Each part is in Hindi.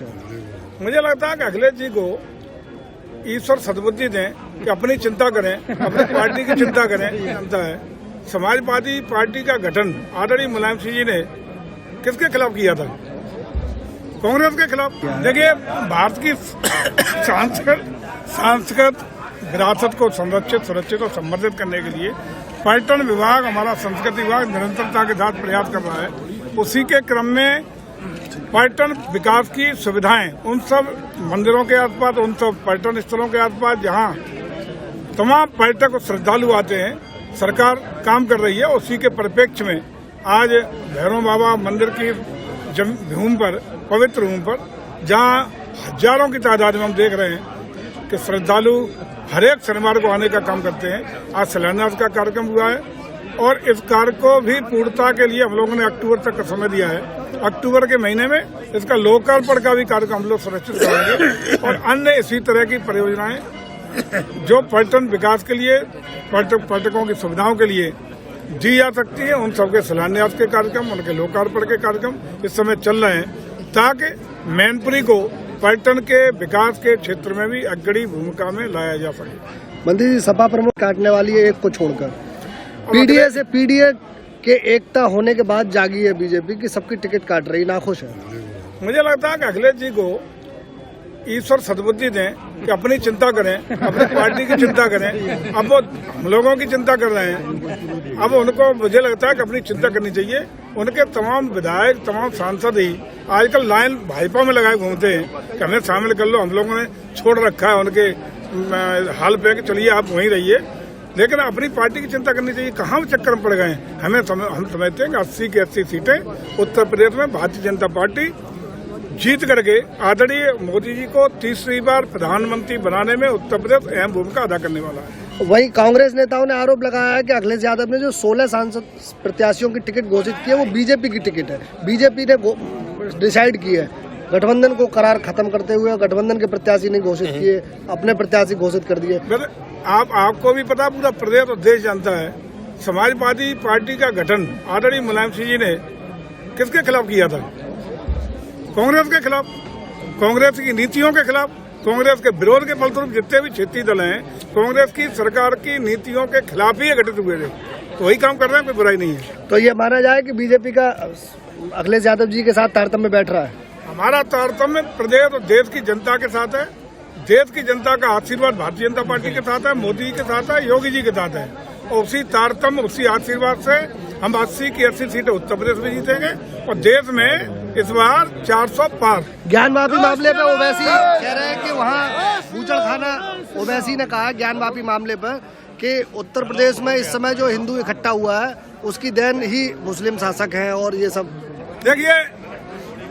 मुझे लगता है कि अखिलेश जी को ईश्वर सद्बुद्धि दें कि अपनी चिंता करें, अपनी पार्टी की चिंता करें। जनता है समाजवादी पार्टी का गठन आदरणीय मुलायम सिंह जी ने किसके खिलाफ किया था? कांग्रेस के खिलाफ। देखिए, भारत की सांस्कृतिक विरासत को संरक्षित, सुरक्षित और संवर्धित करने के लिए पर्यटन विभाग, हमारा संस्कृति विभाग निरंतरता के साथ प्रयास कर रहा है। उसी के क्रम में पर्यटन विकास की सुविधाएं उन सब मंदिरों के आसपास, उन सब पर्यटन स्थलों के आसपास जहां तमाम पर्यटक और श्रद्धालु आते हैं, सरकार काम कर रही है। उसी के परिप्रेक्ष्य में आज भैरव बाबा मंदिर की भूमि पर, पवित्र भूमि पर, जहां हजारों की तादाद में हम देख रहे हैं कि श्रद्धालु हर एक शनिवार को आने का काम करते हैं। आज शिलान्यास का कार्यक्रम हुआ है और इस कार्य को भी पूर्णता के लिए हम लोगों ने अक्टूबर तक का समय दिया है। अक्टूबर के महीने में इसका लोकार्पण का भी कार्यक्रम हम लोग सुनिश्चित करेंगे और अन्य इसी तरह की परियोजनाएं जो पर्यटन विकास के लिए, पर्यटकों की सुविधाओं के लिए दी जा सकती है, उन सबके शिलान्यास के कार्यक्रम, उनके लोकार्पण के कार्यक्रम इस समय चल रहे हैं, ताकि मैनपुरी को पर्यटन के विकास के क्षेत्र में भी अग्रणी भूमिका में लाया जा सके। मंत्री जी, सपा प्रमुख काटने वाली है एक को छोड़कर, पीडीए से पीडीए के एकता होने के बाद जागी है बीजेपी की सबकी टिकट काट रही, नाखुश है। मुझे लगता है कि अखिलेश जी को ईश्वर सद्बुद्धि दें कि अपनी चिंता करें, अपनी पार्टी की चिंता करें। अब वो लोगों की चिंता कर रहे हैं, अब उनको मुझे लगता है कि अपनी चिंता करनी चाहिए। उनके तमाम विधायक, तमाम सांसद ही आजकल लाइन भाजपा में लगाए घूमते हैं कि हमें शामिल कर लो। हम लोगों ने छोड़ रखा है उनके हाल पे कि चलिए आप वहीं रहिए, लेकिन अपनी पार्टी की चिंता करनी चाहिए। कहाँ चक्कर में पड़ गए हैं? हम समझते हैं कि 80 की 80 सीटें उत्तर प्रदेश में भारतीय जनता पार्टी जीत करके आदरणीय मोदी जी को तीसरी बार प्रधानमंत्री बनाने में उत्तर प्रदेश अहम भूमिका अदा करने वाला है। वहीं कांग्रेस नेताओं ने आरोप लगाया है कि अखिलेश यादव ने जो 16 सांसद प्रत्याशियों की टिकट घोषित की है वो बीजेपी की टिकट है। बीजेपी ने डिसाइड की है, गठबंधन को करार खत्म करते हुए गठबंधन के प्रत्याशी नहीं घोषित किए, अपने प्रत्याशी घोषित कर दिए। आपको भी पता, पूरा प्रदेश और देश जानता है, समाजवादी पार्टी का गठन आदरणीय मुलायम सिंह जी ने किसके खिलाफ किया था? कांग्रेस के खिलाफ, कांग्रेस की नीतियों के खिलाफ, कांग्रेस के विरोध के फलस्वरूप जितने भी क्षेत्रीय दल हैं, कांग्रेस की सरकार की नीतियों के खिलाफ ही गठित हुए थे। तो वही काम कर रहे हैं, कोई बुराई नहीं है। तो ये माना जाए कि बीजेपी का अखिलेश यादव जी के साथ तारतम्य बैठ रहा है। हमारा तारतम्य प्रदेश और देश की जनता के साथ है। देश की जनता का आशीर्वाद भारतीय जनता पार्टी के साथ है, मोदी जी के साथ है, योगी जी के साथ है, और उसी तारतम्य, उसी आशीर्वाद से हम 80 की 80 सीटें उत्तर प्रदेश में जीतेंगे और देश में इस बार 400 पार। ज्ञान वापी मामले पे ओवैसी कह रहे हैं कि वहाँ बूचड़खाना, ओवैसी ने कहा ज्ञान वापी मामले पर कि उत्तर प्रदेश में इस समय जो हिंदू इकट्ठा हुआ है उसकी देन ही मुस्लिम शासक हैं और ये सब। देखिए,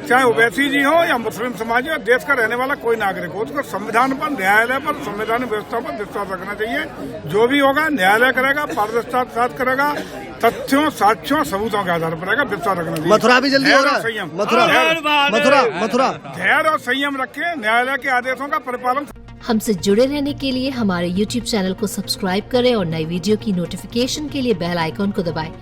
चाहे ओवैसी जी हो या मुस्लिम समाज हो, देश का रहने वाला कोई नागरिक हो, उसको संविधान पर, न्यायालय पर, संवैधानिक व्यवस्था पर विश्वास रखना चाहिए। जो भी होगा न्यायालय करेगा, पारदर्शिता के साथ करेगा, तथ्यों, साक्ष्यों, सबूतों के आधार पर रहेगा, विश्वास रखना चाहिए। मथुरा भी जल्दी हो रहा है, संयम, मथुरा धैर्य और संयम रखें, न्यायालय के आदेशों का परिपालन। हमसे जुड़े रहने के लिए हमारे YouTube चैनल को सब्सक्राइब करें और नई वीडियो की नोटिफिकेशन के लिए बेल आइकॉन को दबाएं।